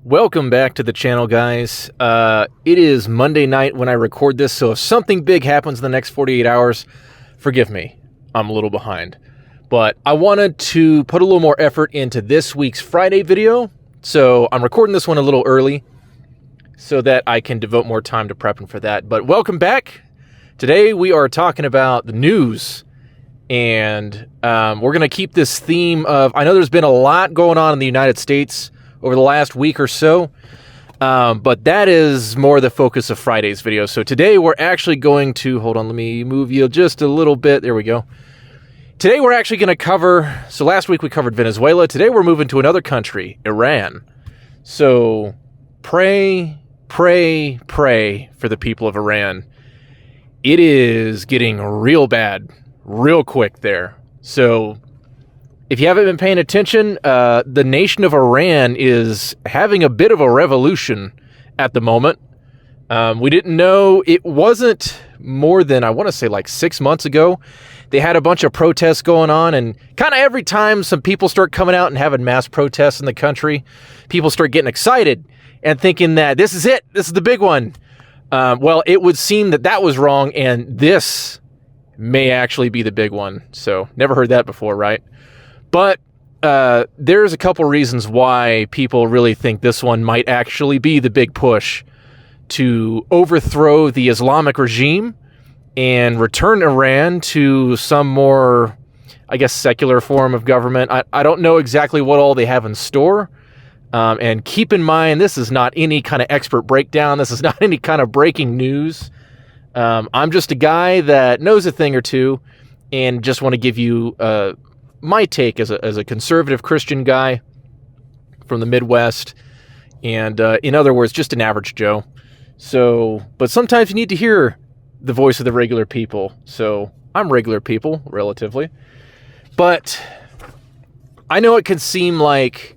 Welcome back to the channel, guys. It is Monday night when I record this, so if something big happens in the next 48 hours, forgive me. I'm a little behind. But I wanted to put a little more effort into this week's Friday video, so I'm recording this one a little early so that I can devote more time to prepping for that. But welcome back. Today we are talking about the news, and we're going to keep this theme of, I know there's been a lot going on in the United States over the last week or so, but that is more the focus of Friday's video. So today we're actually going to, hold on, let me move you just a little bit. There we go. Today we're actually going to cover, so last week we covered Venezuela. Today we're moving to another country, Iran. So pray for the people of Iran. It is getting real bad, real quick there. So if you haven't been paying attention, the nation of Iran is having a bit of a revolution at the moment. We didn't know, it wasn't more than, I want to say like 6 months ago, they had a bunch of protests going on, and kind of every time some people start coming out and having mass protests in the country, people start getting excited and thinking that this is it, this is the big one. Well, it would seem that that was wrong, and this may actually be the big one. So, never heard that before, right? But there's a couple reasons why people really think this one might actually be the big push to overthrow the Islamic regime and return Iran to some more, I guess, secular form of government. I don't know exactly what all they have in store. And keep in mind, this is not any kind of expert breakdown. This is not any kind of breaking news. I'm just a guy that knows a thing or two and just want to give you my take as a conservative Christian guy from the Midwest, and in other words, just an average Joe. So, but sometimes you need to hear the voice of the regular people. So I'm regular people, relatively. But I know it can seem like,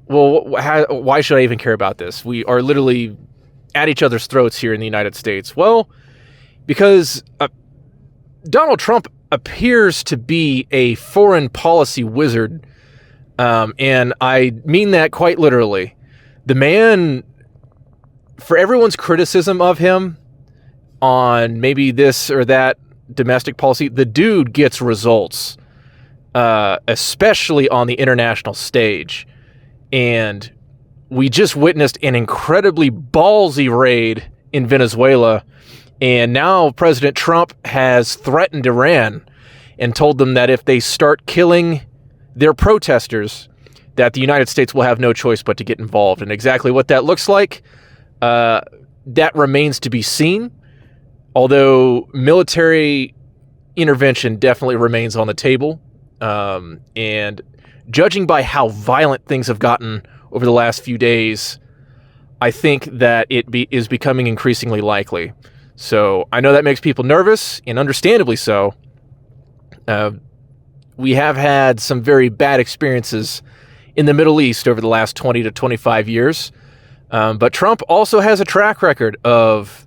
well, why should I even care about this? We are literally at each other's throats here in the United States. Well, because Donald Trump appears to be a foreign policy wizard, and I mean that quite literally. The man, for everyone's criticism of him on maybe this or that domestic policy, the dude gets results, especially on the international stage. And we just witnessed an incredibly ballsy raid in Venezuela, and now President Trump has threatened Iran and told them that if they start killing their protesters, that the United States will have no choice but to get involved. And exactly what that looks like, that remains to be seen. Although military intervention definitely remains on the table. And judging by how violent things have gotten over the last few days, I think that it is becoming increasingly likely. So I know that makes people nervous, and understandably so. We have had some very bad experiences in the Middle East over the last 20 to 25 years. But Trump also has a track record of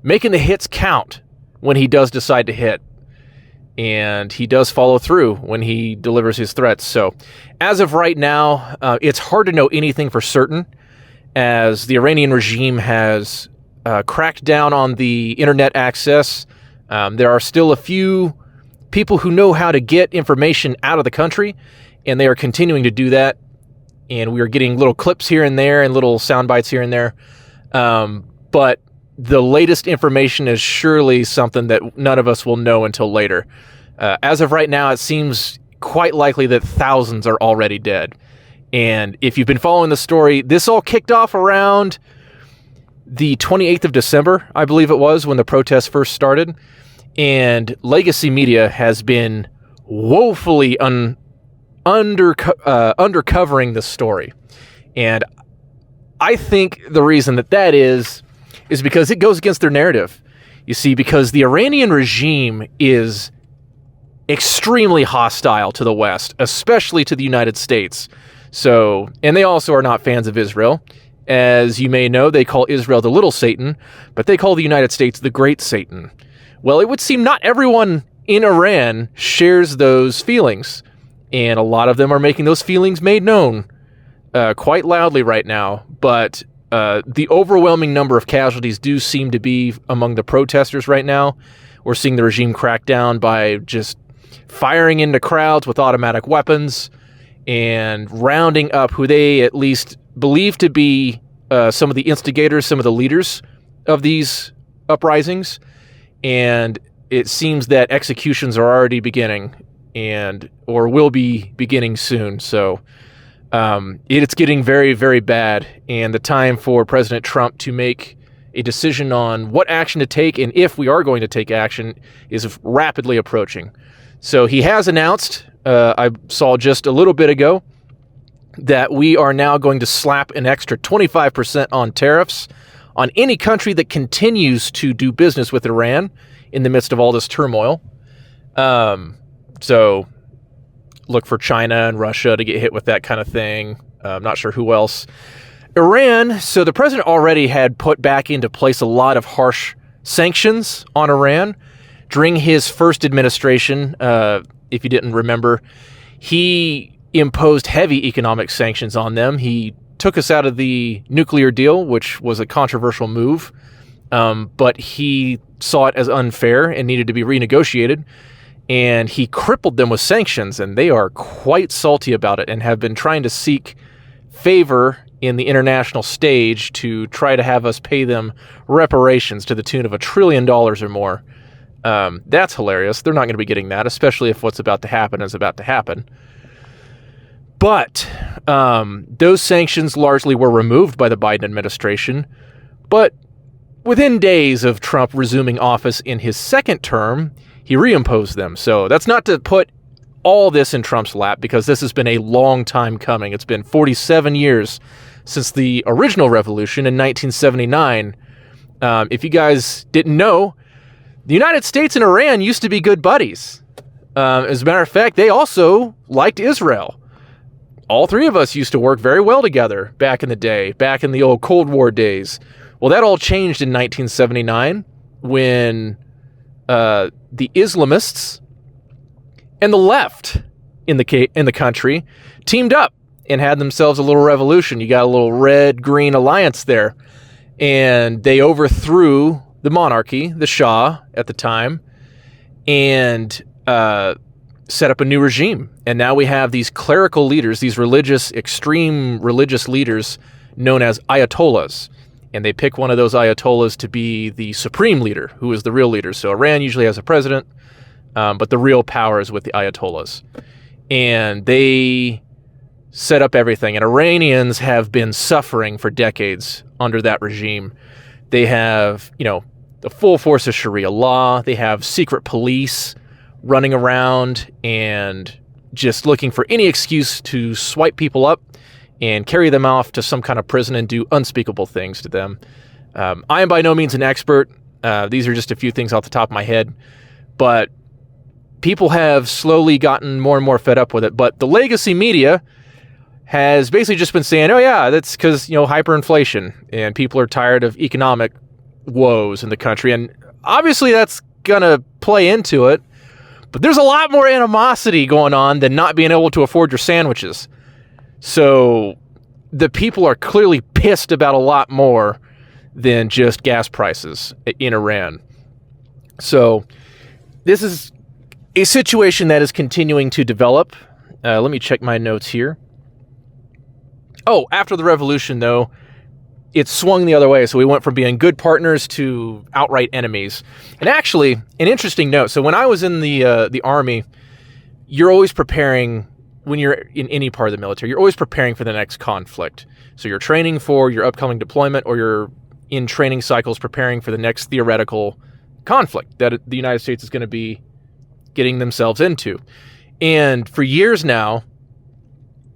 making the hits count when he does decide to hit. And he does follow through when he delivers his threats. So as of right now, it's hard to know anything for certain, as the Iranian regime has cracked down on the internet access. There are still a few people who know how to get information out of the country, and they are continuing to do that. And we are getting little clips here and there and little sound bites here and there. But the latest information is surely something that none of us will know until later. As of right now, it seems quite likely that thousands are already dead. And if you've been following the story, this all kicked off around the 28th of December, I believe it was, when the protests first started. And legacy media has been woefully undercovering the story. And I think the reason that is because it goes against their narrative. You see, because the Iranian regime is extremely hostile to the West, especially to the United States. So, and they also are not fans of Israel. As you may know, they call Israel the little Satan, but they call the United States the great Satan. Well, it would seem not everyone in Iran shares those feelings, and a lot of them are making those feelings made known quite loudly right now. but the overwhelming number of casualties do seem to be among the protesters right now. We're seeing the regime crack down by just firing into crowds with automatic weapons and rounding up who they at least believe to be some of the instigators, some of the leaders of these uprisings. And it seems that executions are already beginning or will be beginning soon. So it's getting very, very bad. And the time for President Trump to make a decision on what action to take and if we are going to take action is rapidly approaching. So he has announced, I saw just a little bit ago, that we are now going to slap an extra 25% on tariffs on any country that continues to do business with Iran in the midst of all this turmoil. So look for China and Russia to get hit with that kind of thing. I'm not sure who else. Iran, so the president already had put back into place a lot of harsh sanctions on Iran. During his first administration, if you didn't remember, he imposed heavy economic sanctions on them. He took us out of the nuclear deal, which was a controversial move, but he saw it as unfair and needed to be renegotiated. And he crippled them with sanctions, and they are quite salty about it and have been trying to seek favor in the international stage to try to have us pay them reparations to the tune of $1 trillion or more. That's hilarious. They're not going to be getting that, especially if what's about to happen is about to happen. But those sanctions largely were removed by the Biden administration. But within days of Trump resuming office in his second term, he reimposed them. So that's not to put all this in Trump's lap, because this has been a long time coming. It's been 47 years since the original revolution in 1979. If you guys didn't know, the United States and Iran used to be good buddies. As a matter of fact, they also liked Israel. All three of us used to work very well together back in the day, back in the old Cold War days. Well, that all changed in 1979 when the Islamists and the left in the country teamed up and had themselves a little revolution. You got a little red-green alliance there. And they overthrew the monarchy, the Shah at the time, and set up a new regime. And now we have these clerical leaders, these extreme religious leaders known as Ayatollahs. And they pick one of those Ayatollahs to be the supreme leader, who is the real leader. So Iran usually has a president, but the real power is with the Ayatollahs. And they set up everything. And Iranians have been suffering for decades under that regime. They have, the full force of Sharia law. They have secret police running around and just looking for any excuse to swipe people up and carry them off to some kind of prison and do unspeakable things to them. I am by no means an expert. These are just a few things off the top of my head. But people have slowly gotten more and more fed up with it. But the legacy media has basically just been saying, oh yeah, that's because, hyperinflation and people are tired of economic woes in the country. And obviously that's going to play into it. But there's a lot more animosity going on than not being able to afford your sandwiches. So the people are clearly pissed about a lot more than just gas prices in Iran. So this is a situation that is continuing to develop. Let me check my notes here. Oh, after the revolution, though, it swung the other way. So we went from being good partners to outright enemies. And actually, an interesting note. So when I was in the Army, you're always preparing. When you're in any part of the military, you're always preparing for the next conflict. So you're training for your upcoming deployment, or you're in training cycles preparing for the next theoretical conflict that the United States is going to be getting themselves into. And for years now,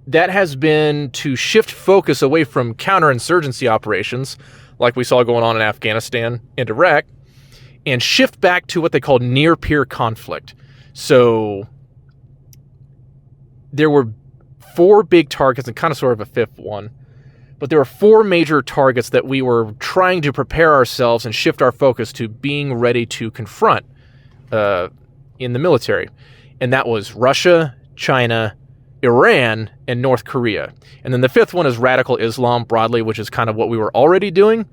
that has been to shift focus away from counterinsurgency operations, like we saw going on in Afghanistan and Iraq, and shift back to what they call near-peer conflict. So there were 4 big targets and kind of sort of a fifth one, but there were 4 major targets that we were trying to prepare ourselves and shift our focus to being ready to confront in the military. And that was Russia, China, Iran, and North Korea. And then the fifth one is radical Islam broadly, which is kind of what we were already doing,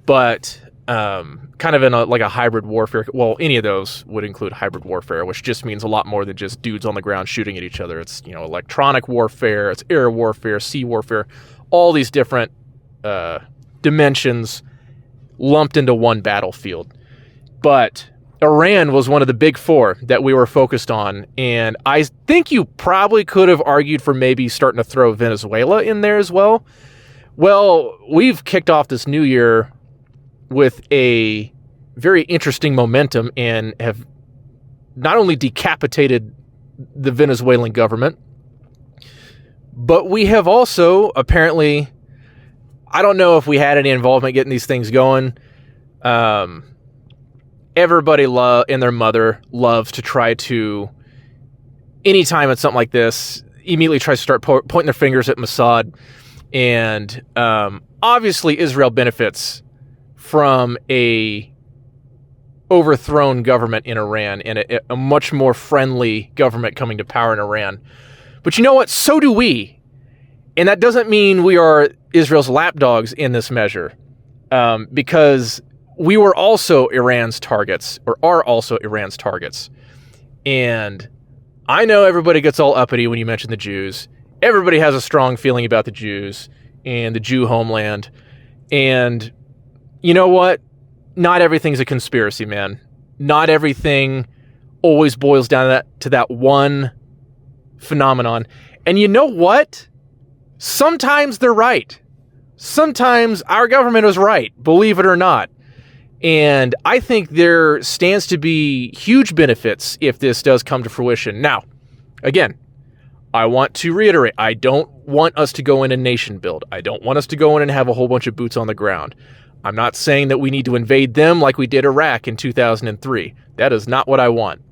but kind of in a hybrid warfare. Well, any of those would include hybrid warfare, which just means a lot more than just dudes on the ground shooting at each other. It's, electronic warfare, it's air warfare, sea warfare, all these different dimensions lumped into one battlefield. But Iran was one of the big four that we were focused on, and I think you probably could have argued for maybe starting to throw Venezuela in there as well. Well, we've kicked off this new year with a very interesting momentum and have not only decapitated the Venezuelan government, but we have also apparently, I don't know if we had any involvement getting these things going. Everybody and their mother loves to try to, anytime it's something like this, immediately tries to start pointing their fingers at Mossad. And obviously Israel benefits from a overthrown government in Iran and a much more friendly government coming to power in Iran. But you know what? So do we. And that doesn't mean we are Israel's lapdogs in this measure, because we were also Iran's targets, or are also Iran's targets. And I know everybody gets all uppity when you mention the Jews. Everybody has a strong feeling about the Jews and the Jew homeland. And you know what? Not everything's a conspiracy, man. Not everything always boils down to that one phenomenon. And you know what? Sometimes they're right. Sometimes our government is right, believe it or not. And I think there stands to be huge benefits if this does come to fruition. Now, again, I want to reiterate, I don't want us to go in and nation build. I don't want us to go in and have a whole bunch of boots on the ground. I'm not saying that we need to invade them like we did Iraq in 2003. That is not what I want.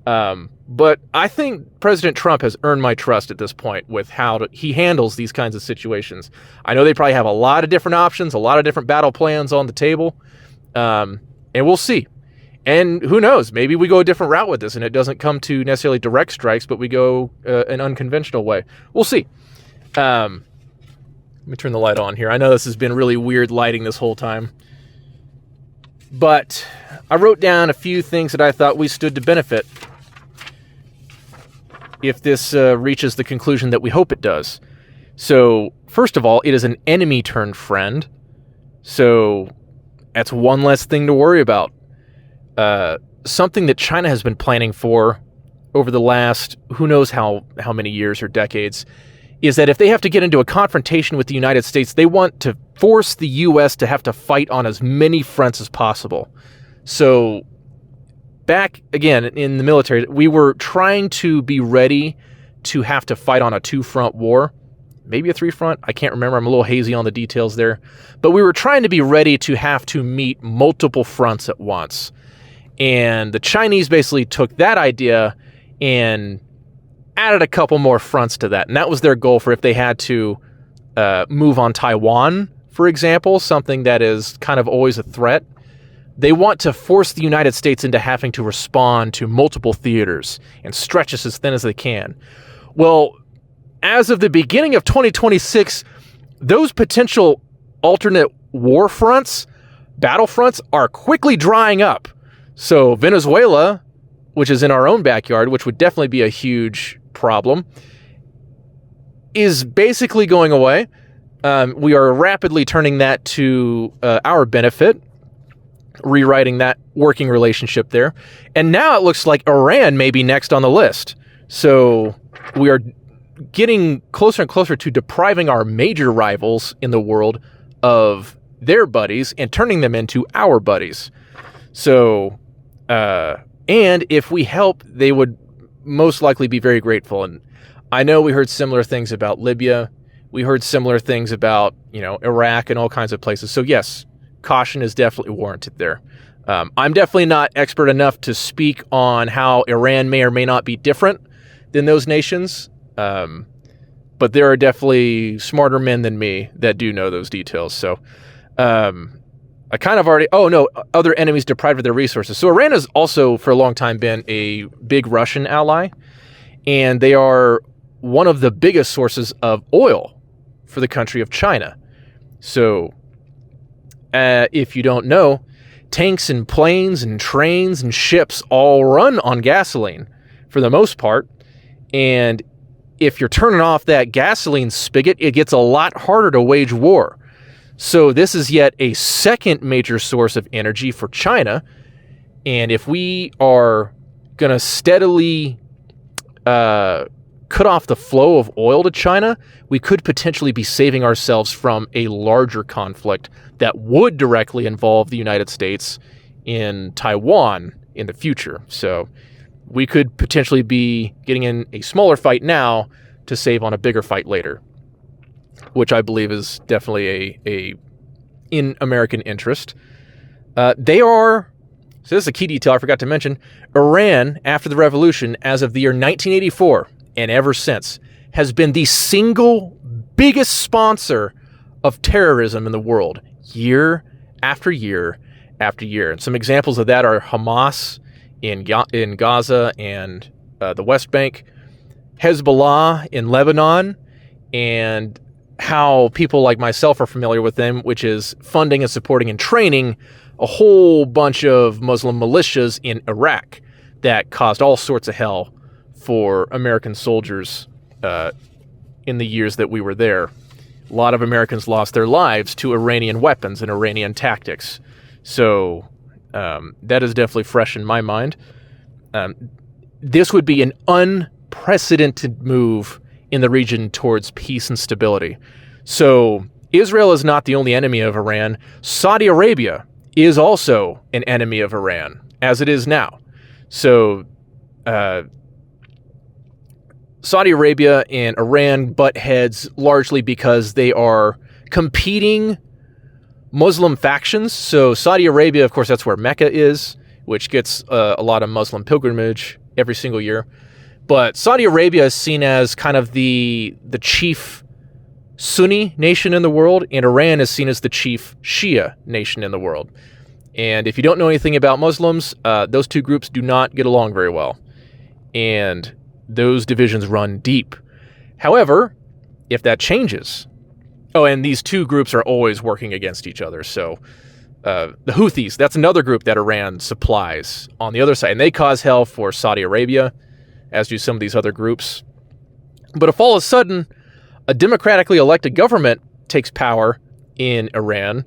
But I think President Trump has earned my trust at this point with how he handles these kinds of situations. I know they probably have a lot of different options, a lot of different battle plans on the table. And we'll see. And who knows, maybe we go a different route with this and it doesn't come to necessarily direct strikes, but we go an unconventional way. We'll see. Let me turn the light on here. I know this has been really weird lighting this whole time. But I wrote down a few things that I thought we stood to benefit if this reaches the conclusion that we hope it does. So, first of all, it is an enemy turned friend. So that's one less thing to worry about. Something that China has been planning for over the last who knows how many years or decades is that if they have to get into a confrontation with the United States, they want to force the U.S. to have to fight on as many fronts as possible. So back, again, in the military, we were trying to be ready to have to fight on a two-front war. Maybe a three-front. I can't remember. I'm a little hazy on the details there. But we were trying to be ready to have to meet multiple fronts at once. And the Chinese basically took that idea and added a couple more fronts to that. And that was their goal for if they had to move on Taiwan, for example, something that is kind of always a threat. They want to force the United States into having to respond to multiple theaters and stretch us as thin as they can. Well, as of the beginning of 2026, those potential alternate war fronts, battlefronts, are quickly drying up. So Venezuela, which is in our own backyard, which would definitely be a huge problem, is basically going away. We are rapidly turning that to our benefit, rewriting that working relationship there. And now it looks like Iran may be next on the list. So we are getting closer and closer to depriving our major rivals in the world of their buddies and turning them into our buddies. So, and if we help, they would most likely be very grateful. And I know we heard similar things about Libya. We heard similar things about, Iraq and all kinds of places. So yes, caution is definitely warranted there. I'm definitely not expert enough to speak on how Iran may or may not be different than those nations. But there are definitely smarter men than me that do know those details. So, I kind of already, other enemies deprived of their resources. So Iran has also for a long time been a big Russian ally, and they are one of the biggest sources of oil for the country of China. So, if you don't know, tanks and planes and trains and ships all run on gasoline for the most part. And if you're turning off that gasoline spigot, it gets a lot harder to wage war. So this is yet a second major source of energy for China. And if we are going to steadily cut off the flow of oil to China, we could potentially be saving ourselves from a larger conflict that would directly involve the United States in Taiwan in the future. So we could potentially be getting in a smaller fight now to save on a bigger fight later, which I believe is definitely a in American interest. So this is a key detail I forgot to mention, Iran, after the revolution, as of the year 1984, and ever since, has been the single biggest sponsor of terrorism in the world, year after year after year. And some examples of that are Hamas in Gaza and the West Bank, Hezbollah in Lebanon, and how people like myself are familiar with them, which is funding and supporting and training a whole bunch of Muslim militias in Iraq that caused all sorts of hell for American soldiers in the years that we were there. A lot of Americans lost their lives to Iranian weapons and Iranian tactics. So that is definitely fresh in my mind. This would be an unprecedented move in the region towards peace and stability. So Israel is not the only enemy of Iran. Saudi Arabia is also an enemy of Iran, as it is now. So Saudi Arabia and Iran butt heads largely because they are competing Muslim factions. So Saudi Arabia, of course, that's where Mecca is, which gets a lot of Muslim pilgrimage every single year. But Saudi Arabia is seen as kind of the chief Sunni nation in the world, and Iran is seen as the chief Shia nation in the world. And if you don't know anything about Muslims, those two groups do not get along very well. And those divisions run deep. However, if that changes... Oh, and these two groups are always working against each other. So the Houthis, that's another group that Iran supplies on the other side. And they cause hell for Saudi Arabia, as do some of these other groups. But if all of a sudden a democratically elected government takes power in Iran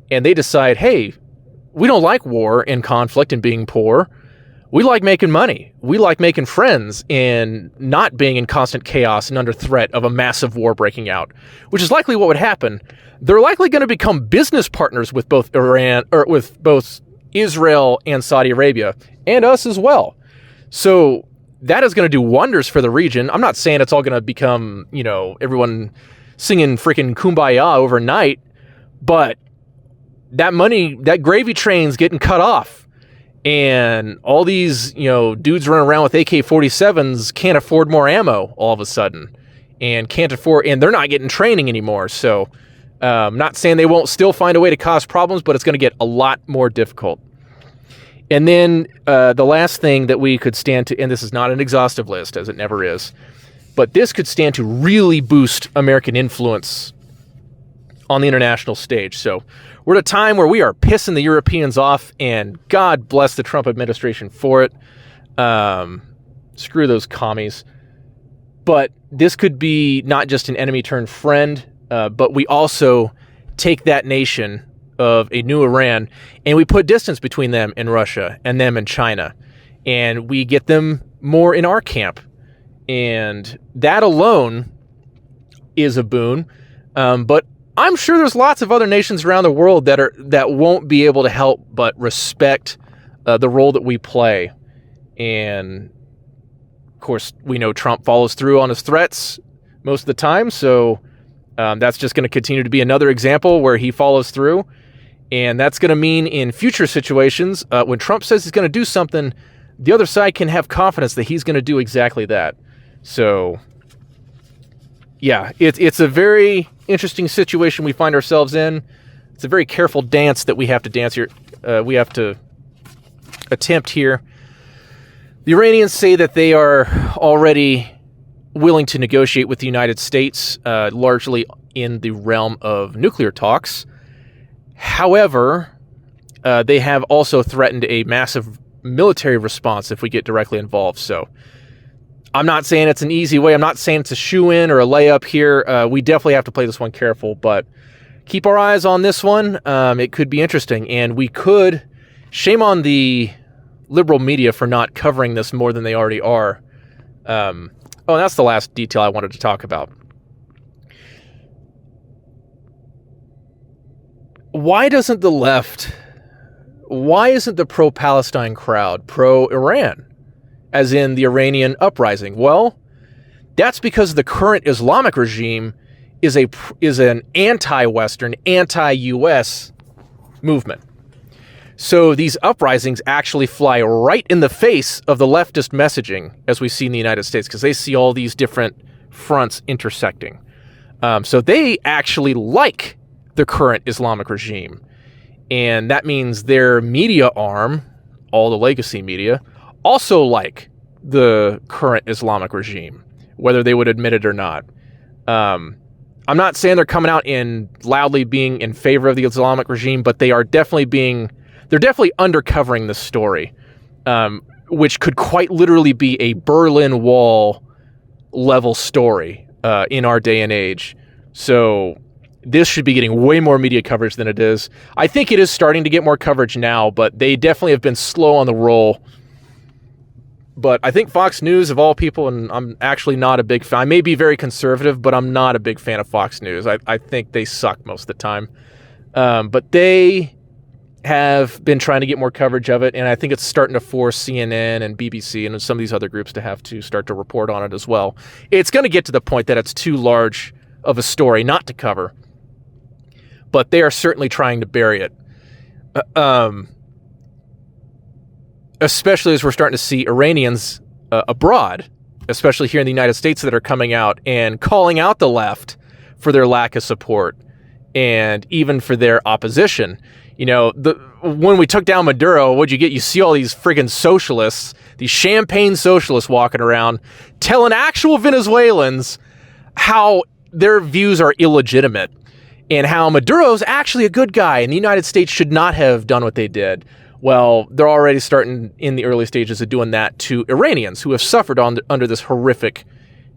and they decide, hey, we don't like war and conflict and being poor. We like making money. We like making friends and not being in constant chaos and under threat of a massive war breaking out, which is likely what would happen. They're likely going to become business partners with both Iran or with both Israel and Saudi Arabia and us as well. So that is going to do wonders for the region. I'm not saying it's all going to become, everyone singing freaking Kumbaya overnight, but that money, that gravy train's getting cut off. And all these, dudes running around with AK-47s can't afford more ammo all of a sudden, and they're not getting training anymore. So, not saying they won't still find a way to cause problems, but it's going to get a lot more difficult. And then the last thing that we could stand to, and this is not an exhaustive list, as it never is, but this could stand to really boost American influence on the international stage. So we're at a time where we are pissing the Europeans off, and God bless the Trump administration for it. Screw those commies. But this could be not just an enemy turned friend, but we also take that nation of a new Iran and we put distance between them and Russia and them and China. And we get them more in our camp. And that alone is a boon. But I'm sure there's lots of other nations around the world that won't be able to help but respect the role that we play. And of course, we know Trump follows through on his threats most of the time, so that's just going to continue to be another example where he follows through. And that's going to mean in future situations, when Trump says he's going to do something, the other side can have confidence that he's going to do exactly that. So, yeah, it's a very interesting situation we find ourselves in. It's a very careful dance that we have to dance here. We have to attempt here. The Iranians say that they are already willing to negotiate with the United States, largely in the realm of nuclear talks. However, they have also threatened a massive military response if we get directly involved. So I'm not saying it's an easy way. I'm not saying it's a shoe-in or a layup here. We definitely have to play this one careful, but keep our eyes on this one. It could be interesting, and we could... Shame on the liberal media for not covering this more than they already are. And that's the last detail I wanted to talk about. Why isn't the pro-Palestine crowd pro-Iran, as in the Iranian uprising? Well, that's because the current Islamic regime is an anti-Western, anti-US movement. So these uprisings actually fly right in the face of the leftist messaging, as we see in the United States, because they see all these different fronts intersecting. So they actually like the current Islamic regime. And that means their media arm, all the legacy media, also like the current Islamic regime, whether they would admit it or not. I'm not saying they're coming out and loudly being in favor of the Islamic regime, but they're definitely undercovering the story, which could quite literally be a Berlin Wall level story in our day and age. So this should be getting way more media coverage than it is. I think it is starting to get more coverage now, but they definitely have been slow on the roll. But I think Fox News, of all people, and I'm actually not a big fan. I may be very conservative, but I'm not a big fan of Fox News. I think they suck most of the time. But they have been trying to get more coverage of it, and I think it's starting to force CNN and BBC and some of these other groups to have to start to report on it as well. It's going to get to the point that it's too large of a story not to cover, but they are certainly trying to bury it. Especially as we're starting to see Iranians abroad, especially here in the United States, that are coming out and calling out the left for their lack of support and even for their opposition. You know, when we took down Maduro, what'd you get? You see all these friggin' socialists, these champagne socialists walking around telling actual Venezuelans how their views are illegitimate and how Maduro's actually a good guy and the United States should not have done what they did. Well, they're already starting in the early stages of doing that to Iranians who have suffered under this horrific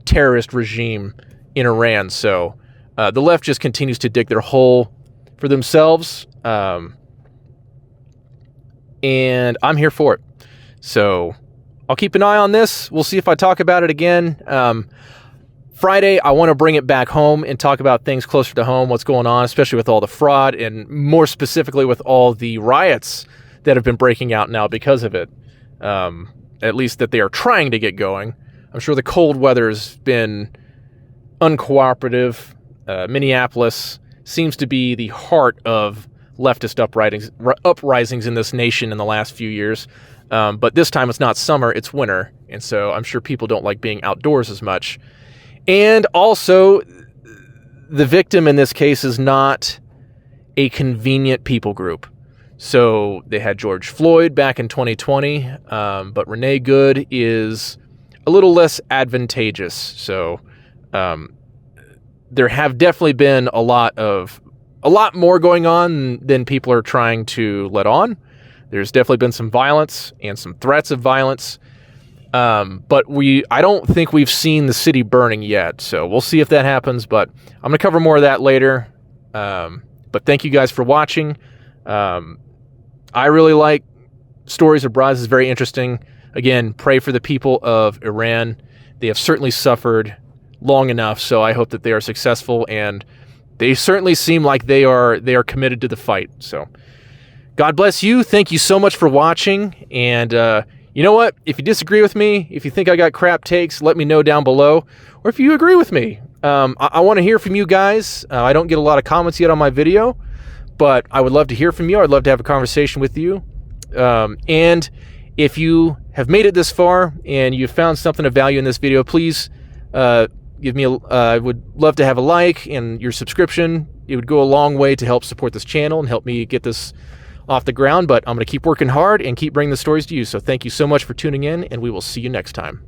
terrorist regime in Iran. So the left just continues to dig their hole for themselves. And I'm here for it. So I'll keep an eye on this. We'll see if I talk about it again. Friday, I want to bring it back home and talk about things closer to home, what's going on, especially with all the fraud and more specifically with all the riots that have been breaking out now because of it. At least that they are trying to get going. I'm sure the cold weather's been uncooperative. Minneapolis seems to be the heart of leftist uprisings in this nation in the last few years. But this time it's not summer, it's winter. And so I'm sure people don't like being outdoors as much. And also, the victim in this case is not a convenient people group. So they had George Floyd back in 2020, but Renee Good is a little less advantageous. So there have definitely been a lot more going on than people are trying to let on. There's definitely been some violence and some threats of violence. But I don't think we've seen the city burning yet. So we'll see if that happens, but I'm going to cover more of that later. But thank you guys for watching. I really like Stories Abroad. This is very interesting. Again, pray for the people of Iran. They have certainly suffered long enough, so I hope that they are successful, and they certainly seem like they are committed to the fight. So God bless you. Thank you so much for watching. And you know what? If you disagree with me, if you think I got crap takes, let me know down below. Or if you agree with me, I want to hear from you guys. I don't get a lot of comments yet on my video, but I would love to hear from you. I'd love to have a conversation with you. And if you have made it this far and you found something of value in this video, please give me I would love to have a like and your subscription. It would go a long way to help support this channel and help me get this off the ground. But I'm going to keep working hard and keep bringing the stories to you. So thank you so much for tuning in, and we will see you next time.